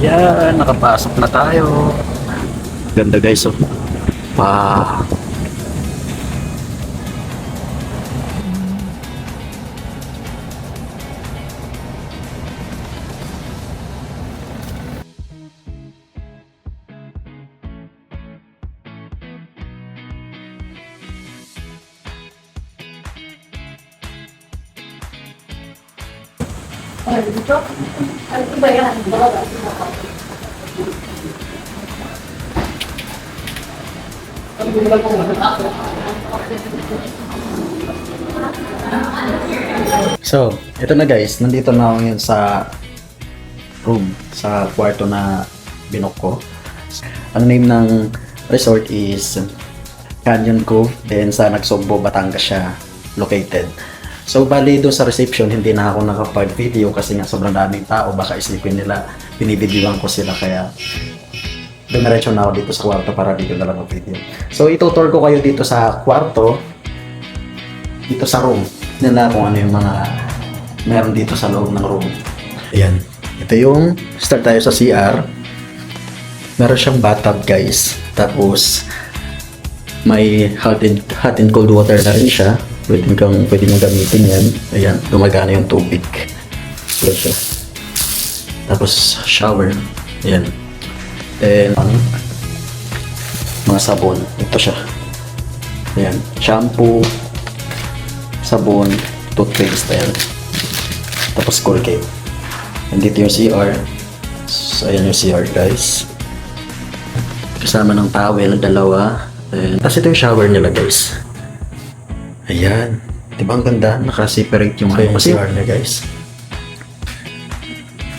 Yan, nakapasok na tayo. Ganda guys, oh. Pa. So, ito na guys, nandito na ako ngayon sa room, sa kwarto na binook ko. Ang name ng resort is Canyon Cove, then sa Nagsugbo, Batangas siya located. So, bali doon sa reception, hindi na ako nakapag-video kasi nga sobrang daming tao, baka isipin nila, binibidyoan ko sila, kaya dumiretso na ako dito sa kwarto para dito na lang mag-video. So, itutour ko kayo dito sa kwarto, dito sa room nila kung ano yung mga meron dito sa loob ng room. Ayan. Ito yung start tayo sa CR. Meron siyang bathtub guys. Tapos may hot and cold water na rin siya. Pwede mong gamitin yan. Ayan. Gumagana yung tubig. Ayan siya. Tapos shower. Ayan. Then mga sabon. Ito siya. Ayan. Shampoo, sabon, toothpaste, ayan. Tapos Colgate. Nandito yung CR. So, ayan yung CR guys. Kasama ng towel, dalawa. Tapos ito yung shower nila guys. Ayan. Diba ang ganda? Naka-separate yung CR niya guys.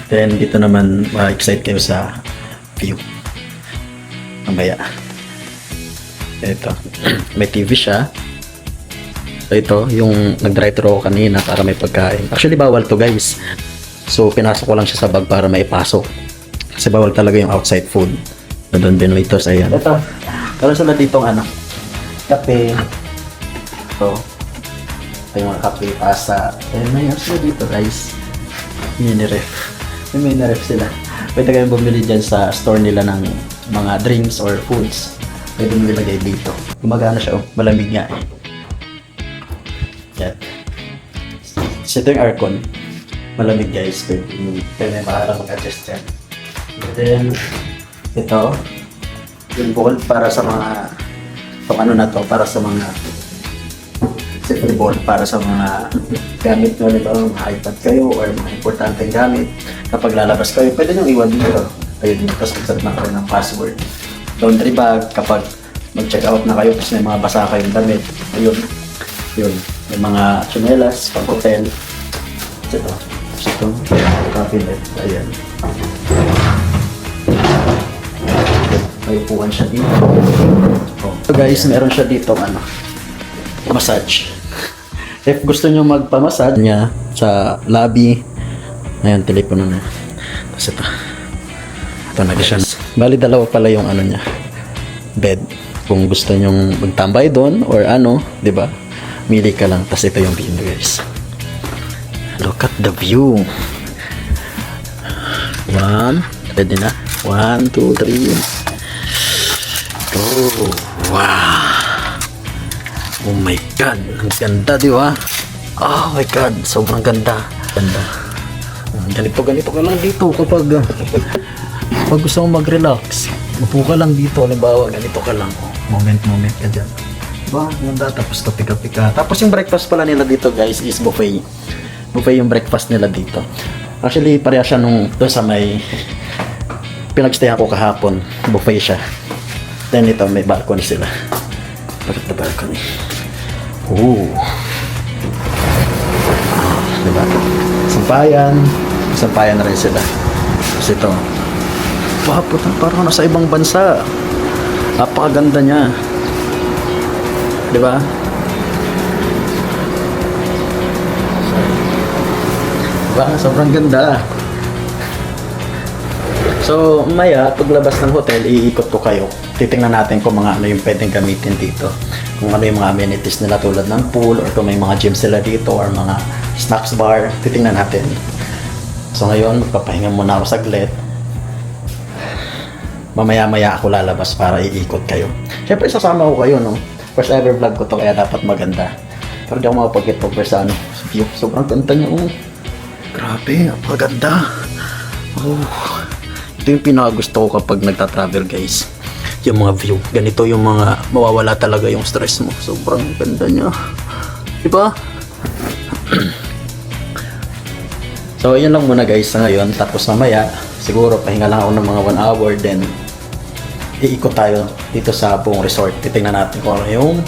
Then dito naman ma-excite kayo sa view. Mamaya. Ito. May TV siya. So ito, yung nag-drive-thru ako kanina para may pagkain. Actually, bawal to guys. So, pinasok ko lang siya sa bag para maipasok. Kasi bawal talaga yung outside food. Doon din waiters, ayan. Ito, meron sila ditong kape. Ito yung mga kape, pasa. And may sila dito guys. Mini-ref. May mini-ref sila. Pwede kayong bumili dyan sa store nila ng mga drinks or foods. Pwede mo ilagay dito. Gumagana siya, oh. Malamig nga eh. Yan. So, ito yung aircon. Malamig guys. Pwede para mag-adjust yan. And then, ito. Yung bowl para sa mga itong ano na to, para sa mga safety bowl para sa mga gamit nyo, diba? Mga iPad kayo or mga importanteng gamit. Kapag lalabas kayo, pwede nyo iwan dito. Ayun dito. Tapos mag-set na kayo ng password. Laundry bag. Kapag mag-check out na kayo, tapos may mga basa kayong damit. Ayun. Yun. May mga tsinelas, pang hotel. Ito. Ito. Cabinet. Ayan. May upuan siya dito. Oh. So guys, meron siya dito massage. If gusto nyo magpa-massage niya sa lobby, ayan, telepono na. Tapos ito. Ito na siya. Bali, dalawa pala yung niya. Bed. Kung gusto nyong magtambay doon or di ba? Mili ka lang. Tapos ito yung view guys. Look at the view. Pwede na. 1, 2, 3. Oh, wow. Oh my God. Ang ganda, di ba? Oh my God. Sobrang ganda. Ganda. Ganito ka lang dito kapag gusto mong mag-relax. Upo ka lang dito. Halimbawa, ganito ka lang. Moment ka dyan. Diba? Ganda. Tapos kape ka. Tapos yung breakfast pala nila dito guys is buffet. Buffet yung breakfast nila dito. Actually, pareha siya doon sa may pinagstayan ko kahapon. Buffet siya. Then ito, may balcony sila. Bakit na balcony? Ooh. Diba? Sampayan na rin sila. Tapos ito. Parang nasa ibang bansa. Napakaganda niya. Diba? Diba? Sobrang ganda. So, maya, paglabas ng hotel, iikot ko kayo. Titingnan natin kung ano yung pwedeng gamitin dito. Kung ano yung mga amenities nila tulad ng pool or kung may mga gym sila dito or mga snacks bar. Titingnan natin. So, ngayon, magpapahinga muna ako saglit. mamaya-maya ako lalabas para iikot kayo. Siyempre, sasama ko kayo, no? First ever vlog ko to, kaya dapat maganda. Pero di ako makapag-get-over sa ano, sa view. Sobrang ganda niya, oh. Grabe, napaganda. Oh. Ito yung pinakagusto ko kapag nagta-travel, guys. Yung mga view. Ganito yung mga mawawala talaga yung stress mo. Sobrang ganda niya. Diba? So, yun lang muna guys sa ngayon. Tapos mamaya, siguro pahinga lang ako ng mga 1 hour. Then, iikot tayo dito sa buong resort. Titingnan natin kung ano yung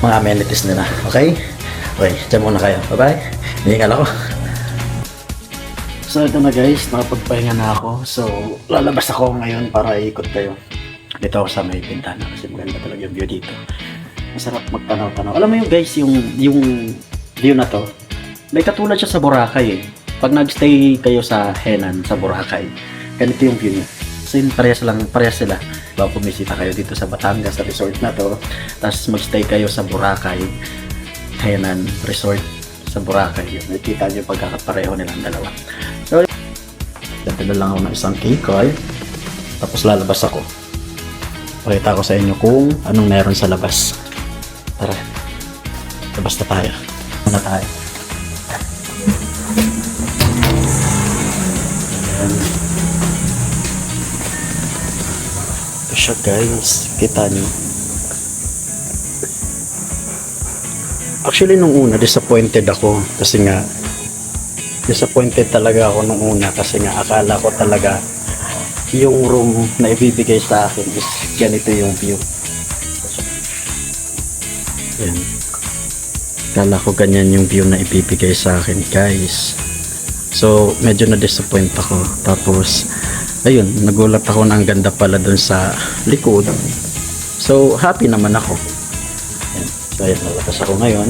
mga amenities nila. Okay? Okay, dyan muna kayo. Bye-bye. Hihingal ako. So, ito na guys. Nakapagpahinga na ako. So, lalabas ako ngayon para iikot kayo. Dito ako sa may bintana kasi maganda talaga yung view dito. Masarap magtanaw-tanaw. Alam mo yung guys, yung view na to, may katulad siya sa Boracay eh. Pag nag-stay kayo sa Henan, sa Boracay, ganito yung view niya. So yun, parehas sila. Bago pumisita kayo dito sa Batangas, sa resort na to, tapos mag-stay kayo sa Boracay, Henan Resort sa Boracay. Yun, nakikita nyo yung pagkakapareho nilang dalawa. So, dadala lang ako ng isang key card, tapos lalabas ako. Pakita ko sa inyo kung anong meron sa labas. Tara, labas na tayo. Muna tayo. Ito siya guys, kita nyo. Actually nung una disappointed ako kasi nga disappointed talaga ako nung una kasi nga akala ko talaga yung room na ibibigay sa akin is ganito yung view. Yan. Akala ko ganyan yung view na ibibigay sa akin guys. So medyo na-disappoint ako. Tapos ayun, nagulat ako na ang ganda pala dun sa likod. So happy naman ako. Yan. So ayun, nalakas ako ngayon.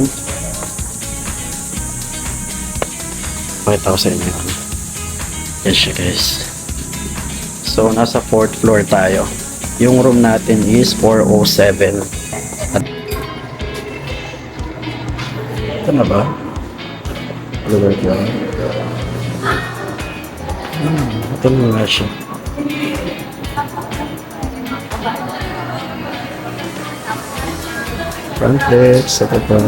Pakita ko sa inyo. Yan siya guys. So nasa 4th floor tayo. Yung room natin is 407. Ito na ba? Lugar ko. Ito na nga siya. Front deck, sa baba.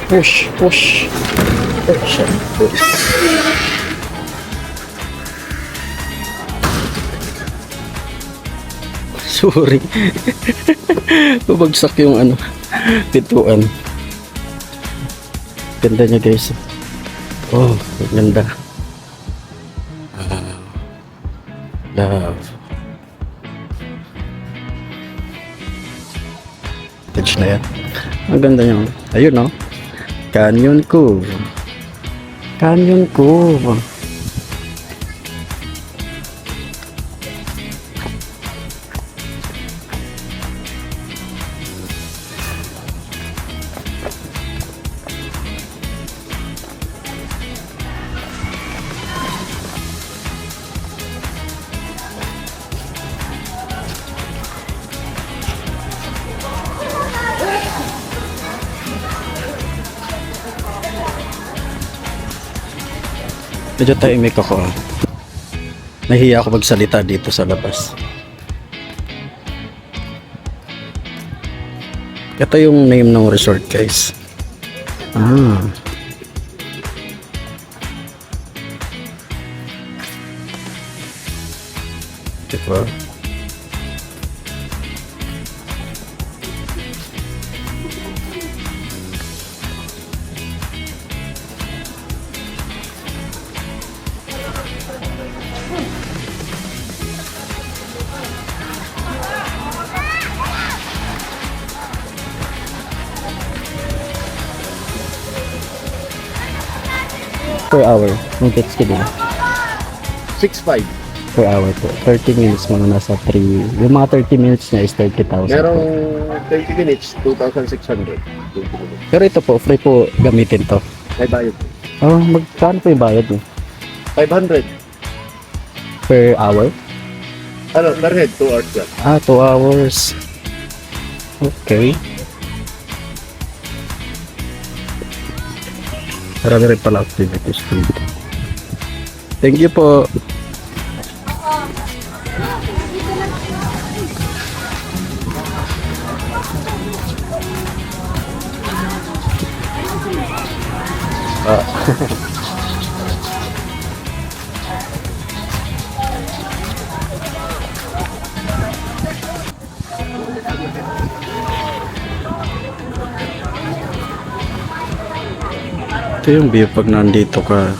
Push, push. Push, push. Sorry. Bumagsak yung ano, pituan. Ganda niya guys. Oh, ganda. Love. Touch na yan. Ang ganda niya. Ayun no. Canyon Cove. Canyon Cove. Medyo tahimik ako. Nahiya ako magsalita dito sa labas. Ito yung name ng resort guys. Diba? Per hour. May gets ka din. 6.5. Per hour po. 30 minutes mga nasa 3. Yung mga 30 minutes niya is 30,000. Merong 20 minutes, 2,600. 20 minutes. Pero ito po, free po gamitin to. May bayad. Oh, magkano po yung bayad niyo? 500. Per hour? Ano, per head, 2 hours lang. 2 hours. Okay. Marami rin pala activities dito. Thank you po. Ito yung view pag nandito ka.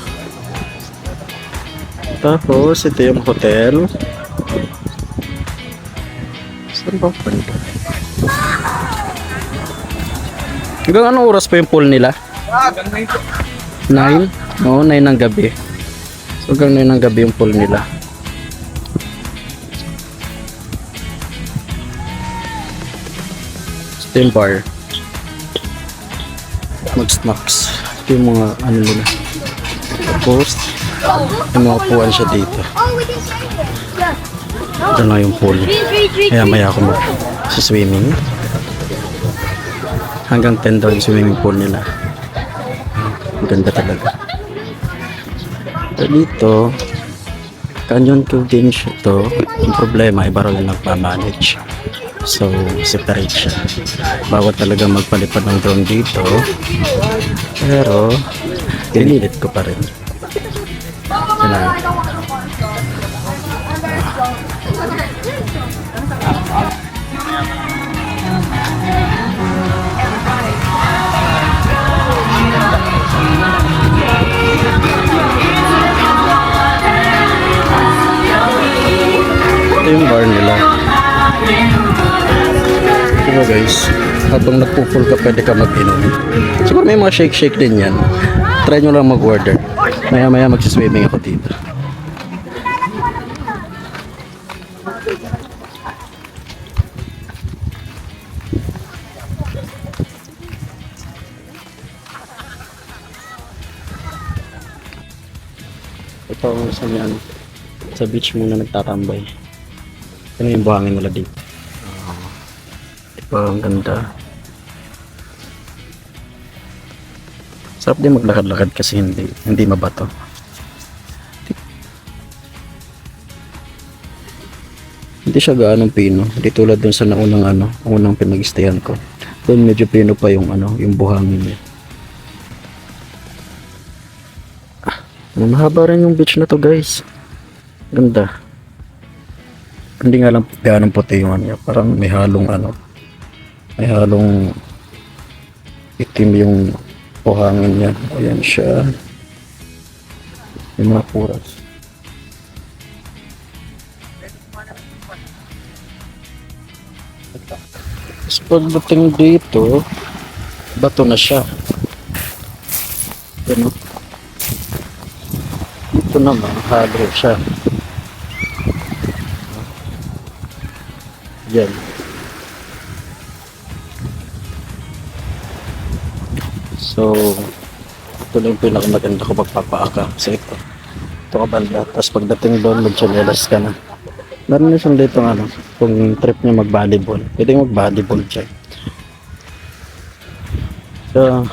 Tapos, ito yung hotel. Saan ba banda? Hanggang anong oras pa yung pool nila? 9? Oo, 9 ng gabi. So, hanggang 9 ng gabi yung pool nila. Ito yung bar. Mag-snacks. Ito yung mga ano nila. Tapos, may mga puwan siya dito. Ito na yung pool. Kaya maya ako sa swimming. Hanggang 10 daw yung swimming pool nila. Ang ganda talaga. So, dito, Canyon Cove din siya to. Yung problema, iba raw yung nagpa-manage. So, separate siya. Bawat talaga magpalipad ng drone dito. Pero, pinilit ko pa rin. Kailangan. Ito yung bar nila. Diba guys, habang nagpo-full ka pwede ka mag-inom. Siguro may mga shake-shake din yan. Try nyo lang mag-order. Maya-maya magsiswimming ako dito. Ito ang isa niyan. Sa beach muna nagtatambay. Ano yung buhangin nila dito? Diba ang ganda. Sarap din maglakad-lakad kasi hindi mabato. Hindi siya gaanong pino. Hindi tulad dun sa unang pinag-stayan ko. Doon medyo pino pa yung yung buhangin niya. Mahaba rin yung beach na to guys. Ganda. Hindi nga lang gaanong puti yung niya. Parang may halong may halong itim yung buhangin niya. Ayan siya. Yung mga puras. Tapos pagdating dito, bato na siya. Ano? Dito naman, halo siya. Yan. So, ito lang yung pinakamaganda ko magpapaaka. So ito ka banda. Tapos pagdating doon, mag-chanelas ka na. Meron na siyang dito kung trip niya mag-volleyball. Pwede mag-volleyball siya. So,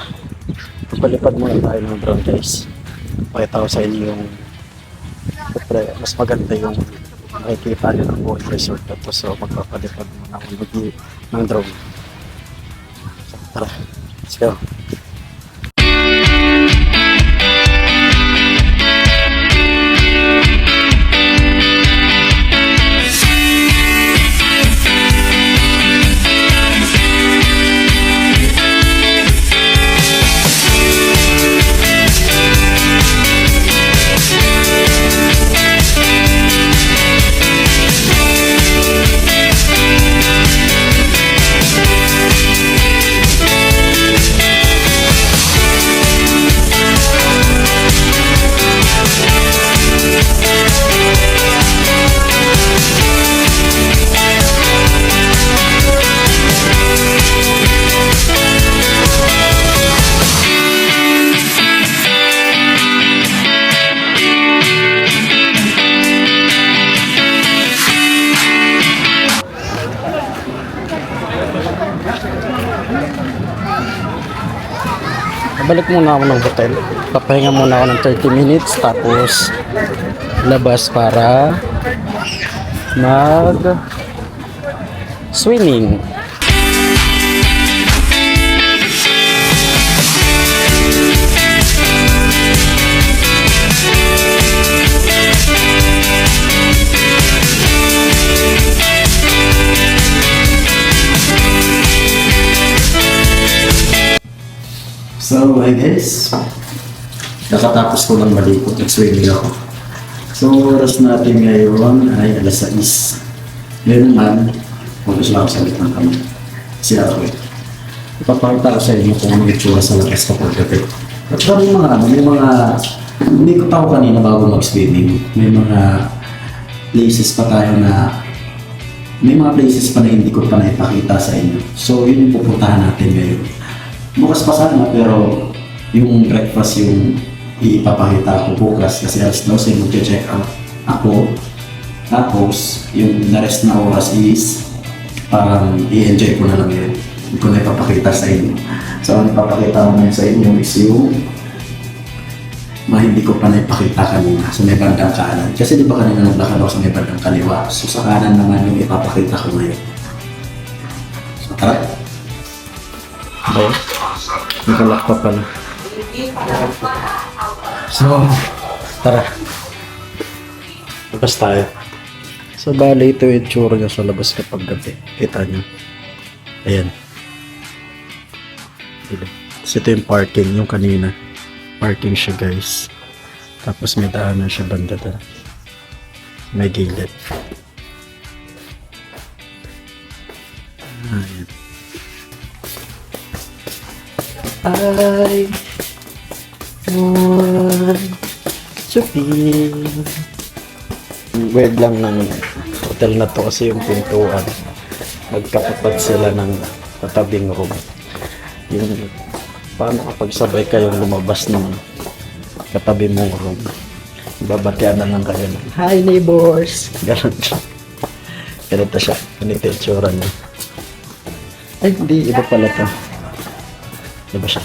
papalipad muna tayo ng drone guys. Pakita ko sa inyo yung mas maganda yung makikita nyo ng buong resort na to. So, magpapalipad muna ako ng drone. So, tara, let's go. balik muna ako ng hotel. Papahinga muna ako ng 30 minutes tapos labas para mag swimming. So, hi guys. Nakatapos ko lang malikot. Nag-swimming ako. So, oras natin ngayon ay alas 6. Ngayon naman, pulos lang ako sa litang kami. Kasi ako ipapakita ko sa inyo kung ano itsura sa labas kapag gabi. At saka may mga hindi ko pa ako kanina bago mag-swimming. May mga places pa tayo na may mga places pa na hindi ko pa naipakita sa inyo. So, yun yung pupuntahan natin ngayon. Bukas pa sana pero yung breakfast yung ipapakita ko bukas kasi alas 12 mag-check out ako. Tapos yung the rest na oras is parang i-enjoy ko na lang yun. Hindi ko na ipapakita sa inyo. So ang ipapakita ko ngayon sa inyo is yung mga hindi ko pa naipakita kanina sa may bandang kanan. Kasi di ba kanina naglakad ako sa may bandang kaliwa. So sa kanan naman yung ipapakita ko ngayon. So tara. Okay. Nakalak pa pala. So, tara. Labas tayo. So, bali ito yung tsura niya sa labas kapag gabi. Kita niyo. Ayan. Tapos ito yung parking, yung kanina. Parking siya guys. Tapos may daanan siya banda doon. May gilid. Ayan. I want to be. Weird lang ng hotel na to kasi yung pintuan magkatapat sila ng katabing room. Yung paano kapag sabay kayong lumabas ng katabi mong room, babatian na lang kayo ng hi neighbors, ganun siya. Ganito siya, ganito yung tsura niya. Ay hindi, iba pala to. Diba siya?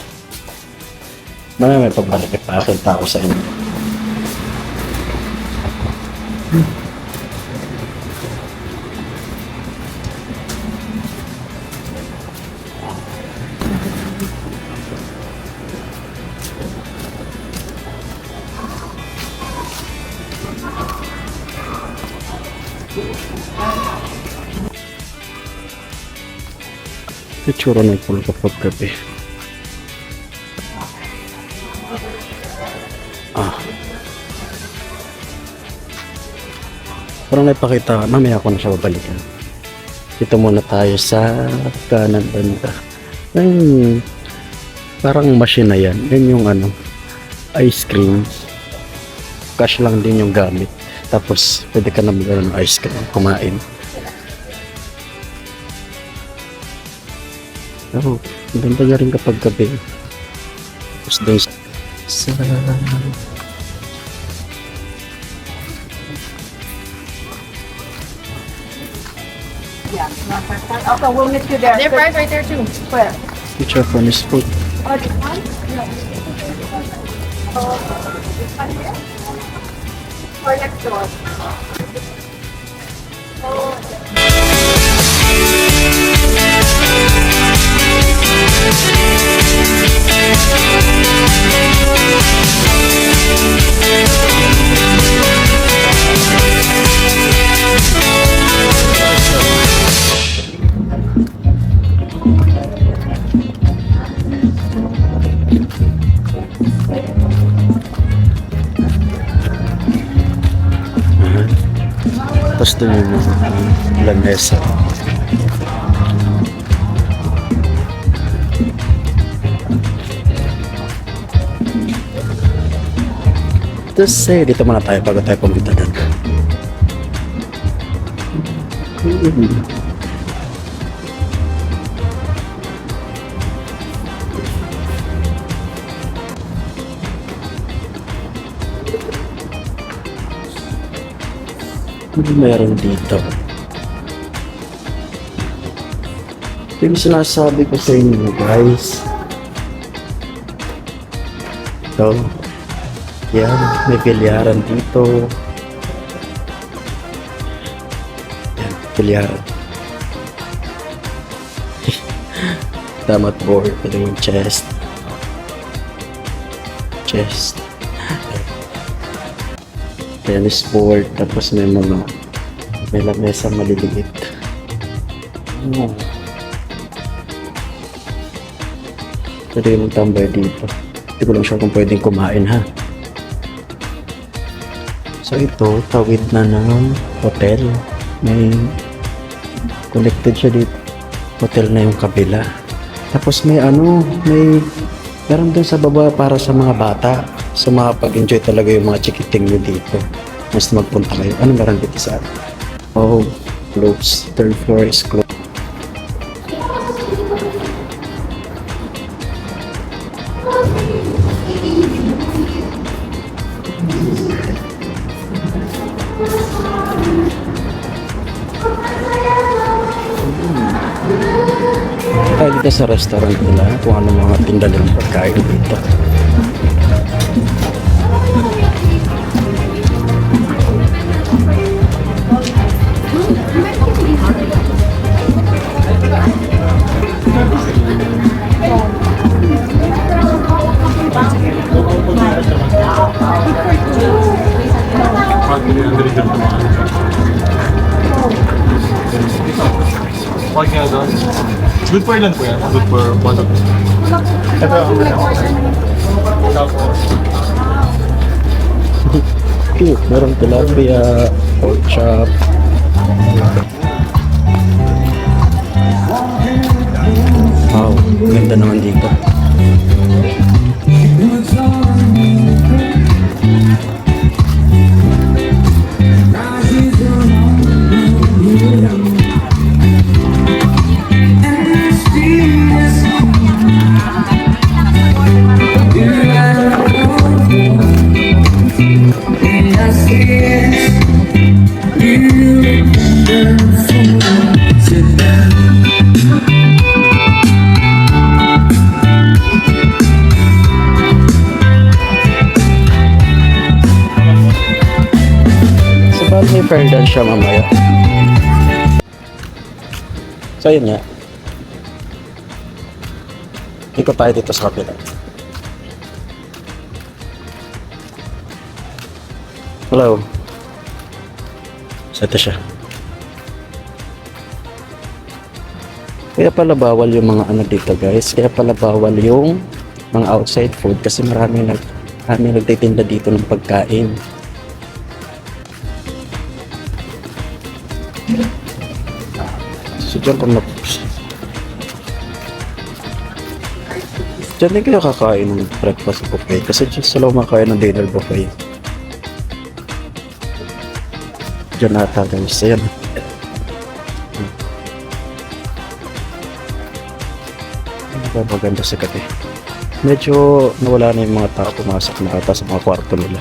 May pagbalik ipakita ko sa inyo. Itsura ng pool kapag gabi. Parang naipakita, mamaya ako na siya babalikan. Dito muna tayo sa kanan banda. Parang machine na yan. Yan yung ano, ice cream. Cash lang din yung gamit. Tapos pwede ka na magkaroon ng ice cream, kumain. Oh, ganda niya rin kapag gabi. Tapos doon sa Yeah. Okay, we'll meet you there. They're right there too. Where? future furnace food. Oh, this one? No. Oh, this one here? Or next door? Oh. Tapos doon yung lamesa. Tapos dito muna tayo bago tayo pumunta doon. Ano meron dito? Ito yung sinasabi ko sa inyo guys. So, yan, may bilyaran dito. Yan, bilyaran. Damat board, ito yung chest. Tennis board, tapos may lamesa maliliit. Oh. Pwede yung tambay dito. Hindi ko lang sure kung pwedeng kumain ha. So ito, tawid na ng hotel. May connected siya dito. Hotel na yung kabila. Tapos meron dun sa baba para sa mga bata. So makapag-enjoy talaga yung mga chikiting nyo dito. Mas magpunta kayo. Ano meron dito sa atin? Oh, closed. Third floor is closed. Tayo dito sa restaurant nila kung ano mga tinda ng pagkain dito. Wag nga doon. Good for ilan po yan? Good for one of them. Ito yung tapos. Cute, meron tilapia, pork chop. Wow, ganda naman dito. May fair dance siya mamaya. So yun nga. Ikot tayo dito sa kapila. Hello. So ito siya. Kaya pala bawal yung mga ano dito guys. Kaya pala bawal yung mga outside food kasi marami nagtitinda dito ng pagkain. So dyan kung dyan din kayo kakain ng breakfast buffet kasi dyan sila kumakain ng dinner buffet. Dyan ata guys. Ayan. Maganda sa gabi. Medyo nawala na yung mga tao pumasok na ata sa mga kwarto nila.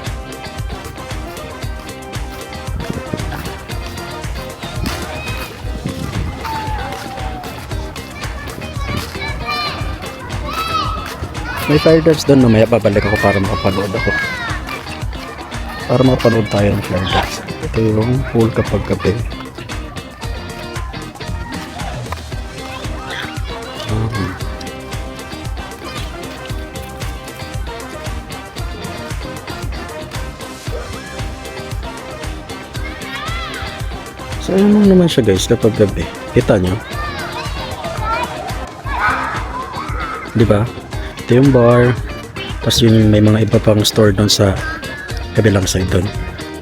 May fire dance doon, mamaya babalik ako para makapanood ako. Para makapanood tayo ng fire dance. Ito yung pool kapag gabi. So ayun lang naman siya guys kapag gabi. Kita nyo? Diba? Ito yung bar. Tapos yun may mga iba pang store doon sa kabilang side doon.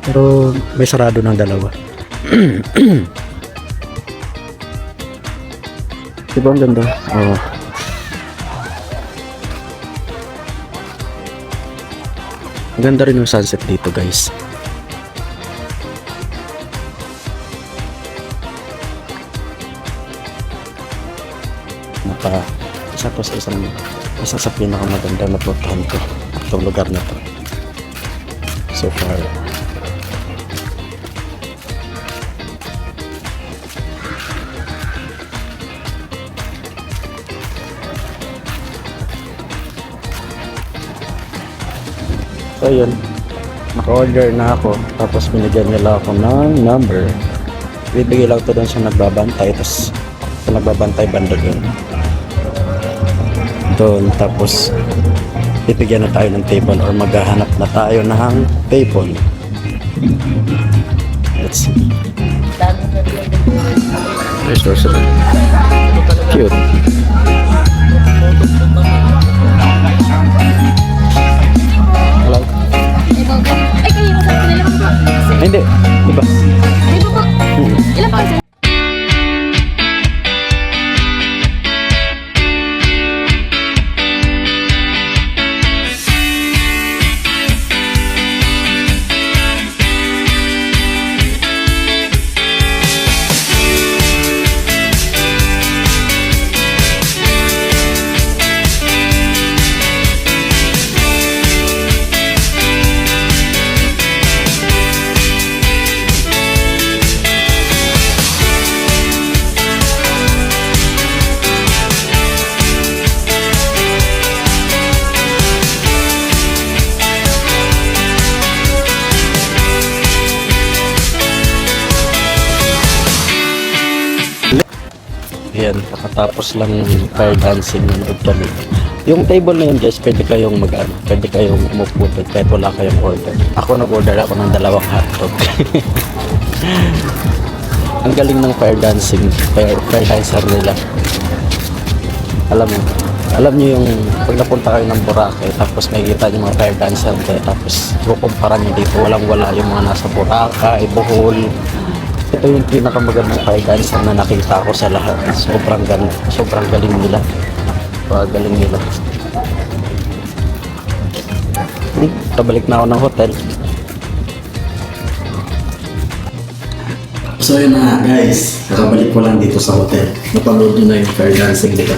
Pero may sarado ng dalawa. Diba ang ganda? Oo. Ang ganda rin yung sunset dito guys. Isa sa pinakamaganda na puntahan ko itong lugar na to so far. So yun, naka-order na ako. Tapos binigyan nila ako ng number. Bibigay lang ito doon sa nagbabantay. Tapos sa nagbabantay banda doon. Doon, tapos bibigyan na tayo ng table or maghahanap na tayo ng table. Let's see. There's also cute. Hello? Ay, kayo mo sa kanila po. Ay, hindi. Iba. Ay, po po. Ilan pa kasi? Ayan, nakatapos lang yung fire dancing nanood kami. Yung table na yun guys, pwede kayong pwede kayong umupo doon kahit wala kayong order. Ako nag-order ako ng 2 hotdog. Ang galing ng fire dancing, fire dancer nila. Alam niyo yung pag napunta kayo ng Boracay, tapos makikita niyo mga fire dancer kayo, tapos kukumpara niyo dito, walang-wala yung mga nasa Boracay, Bohol. Ito yung pinakamagandang fire dancer na nakita ko sa lahat. Sobrang galing nila. Galing nila. Pabalik na ako ng hotel. So yun na guys, nakabalik ko lang dito sa hotel. Napanood nyo na yung fire dancing nila.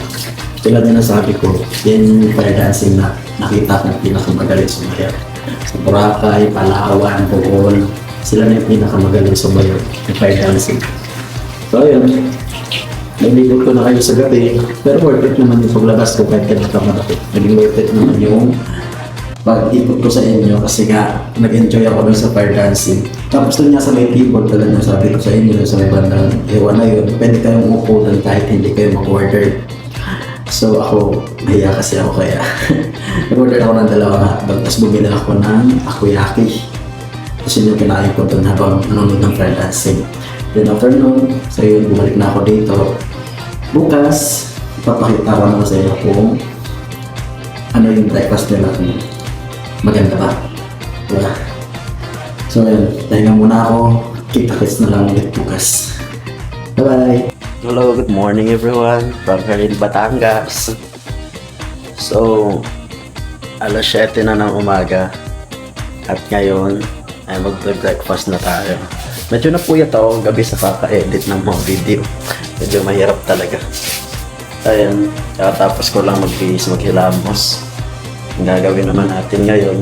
Tulad na nasabi ko, yan yung fire dancing na nakita ko pinakamagaling sumayaw. Sa Boracay, Palawan, Bohol, sila na yung pinakamagaling sumayaw ng fire dancing. So yun, naglibot ko na kayo sa gabi, pero worth it naman yung paglabas ko kahit kailangan ako. Naging worth it naman yung pag-ikot ko sa inyo kasi nga nag-enjoy ako dun sa fire dancing. Tapos dun nga sa may table talaga sabi ko sa inyo sa may bandang ewan na yun, pwede kayong umupo dun kahit hindi kayo mag-order. So ako, nahiya kasi ako kaya nag-order ako ng 2 hotdog, tapos bumili ako ng takoyaki. Tapos yun yung kinain ko dun habang nanonood ng fire dancing. Then afternoon, so yun, bumalik na ako dito. Bukas, ipapakita ko naman sa inyo kung ano yung breakfast nila kung maganda ba. Diba? So yun, tahinga muna ako. Kita-kits na lang ulit bukas. Bye-bye! Hello, good morning everyone from Karin, Batangas. So, alas 7 na ng umaga. At ngayon, ay mag-breakfast na tayo. Medyo napuyat ako gabi sa kaka-edit ng mga video. Medyo mahirap talaga. Ayan, kakatapos ko lang magbihis, maghilamos. Ang gagawin naman natin ngayon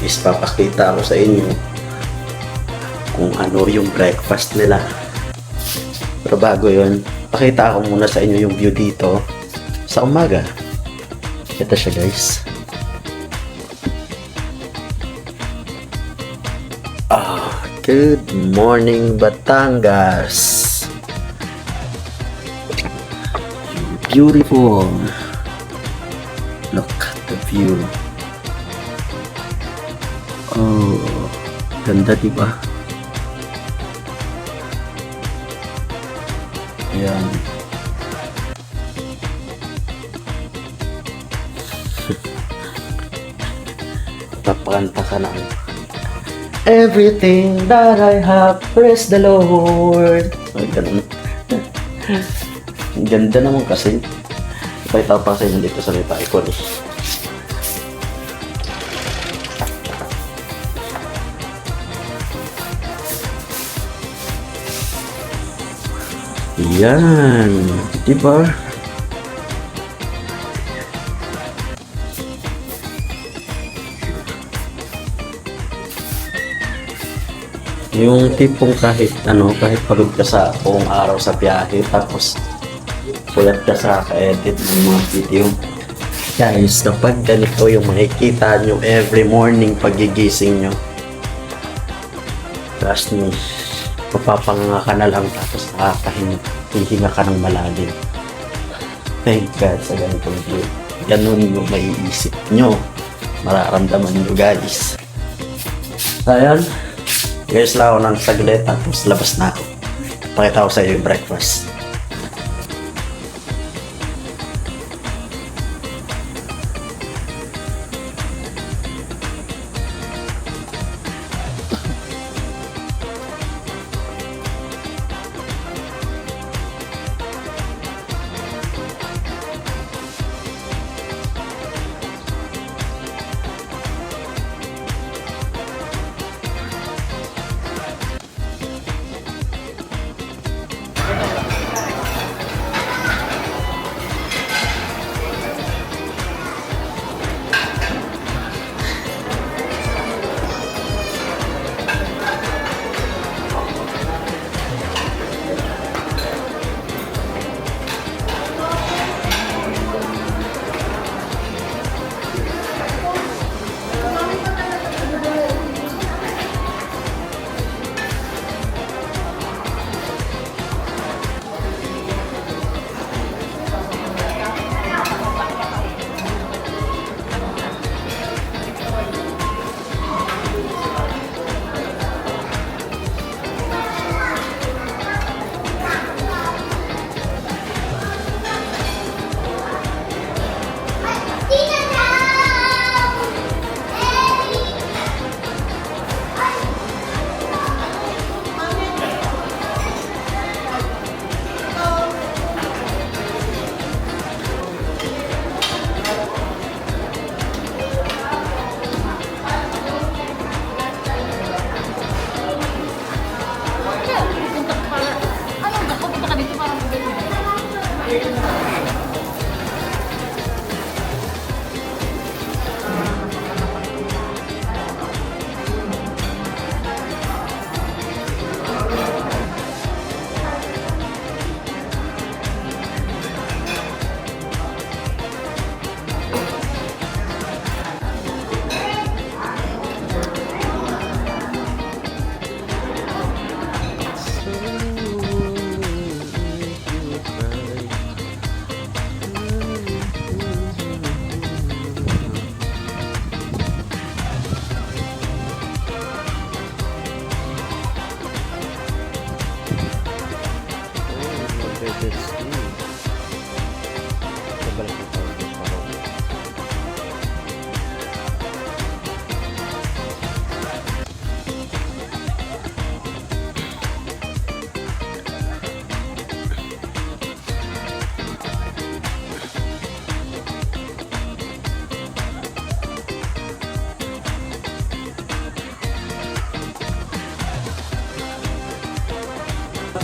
is papakita ako sa inyo kung ano yung breakfast nila. Pero bago yun, pakita ko muna sa inyo yung view dito sa umaga. Ito siya guys. Good morning, Batangas. Beautiful. Look at the view. Oh, ganda diba? Ayan. Papakanta ka ng everything that I have, praise the Lord. Ay, ganun. Ang ganda naman kasi. Ipahita pa sa inyo dito sa may paikon eh. Yan. Diba? Yung tipong kahit pagod ka sa buong araw sa biyahe, tapos puyat ka sa ka-edit ng mga video, Guys, kapag ganito yung makikita nyo every morning pagigising nyo, trust me, mapapanganga ka na lang tapos hihinga ka ng malalim. Thank God sa ganitong view. Ganun yung maiisip nyo, mararamdaman nyo guys. So ayan, guys lang ako ng saglit tapos labas na ako. Pakita ko sa iyo yung breakfast.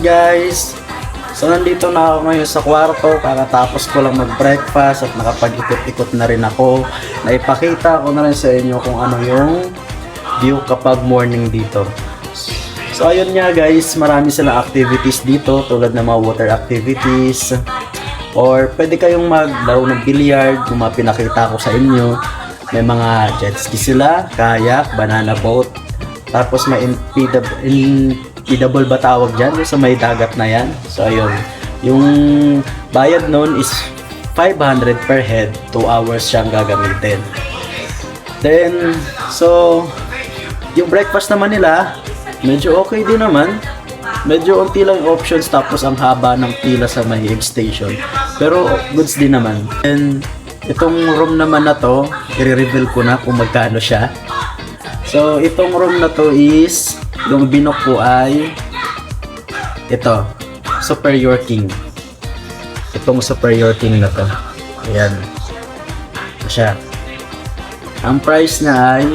Guys, so nandito na ako ngayon sa kwarto, kakatapos ko lang mag-breakfast at nakapag-ikot-ikot na rin ako. Naipakita ko na rin sa inyo kung ano yung view kapag morning dito. So ayun nga guys, marami silang activities dito tulad ng mga water activities, or pwede kayong maglaro ng billiard kung pinakita ko sa inyo. May mga jet ski sila, kayak, banana boat, tapos may inflatable ba tawag dyan, yung sa may dagat na yan. So ayun, yung bayad nun is 500 per head, 2 hours siyang gagamitin. Then, so yung breakfast naman nila, medyo okay din naman. Medyo unti lang yung options, tapos ang haba ng pila sa may egg station, pero goods din naman. And itong room naman na to, i-reveal ko na kung magkano siya. So itong room na to is, yung binook ko ay ito, Superior King. Itong Superior King na to, ayan siya. Ang price niya ay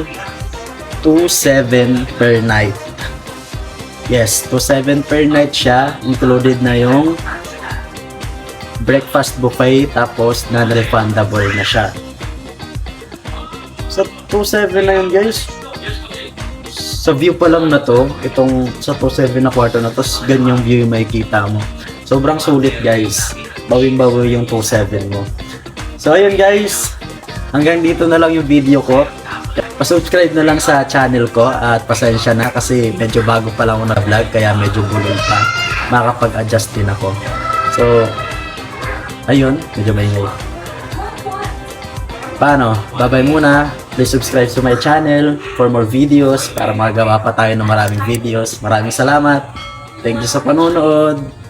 2,700 per night. Yes, 2,700 per night siya, included na yung breakfast buffet, tapos non-refundable na siya. So 2,700 na yun guys. Sa view pa lang na to, itong sa 2,700 na kwarto na to, ganyang view yung makikita mo. Sobrang sulit guys, bawing-bawi yung 2,700 mo. So ayun guys, hanggang dito na lang yung video ko. Pa-subscribe na lang sa channel ko at pasensya na kasi medyo bago pa lang ako na vlog kaya medyo bulol pa. Makakapag-adjust din ako. So, ayun, medyo maingay. Paano? Bye-bye muna. Please subscribe to my channel for more videos para magawa pa tayo ng maraming videos. Maraming salamat. Thank you sa panonood.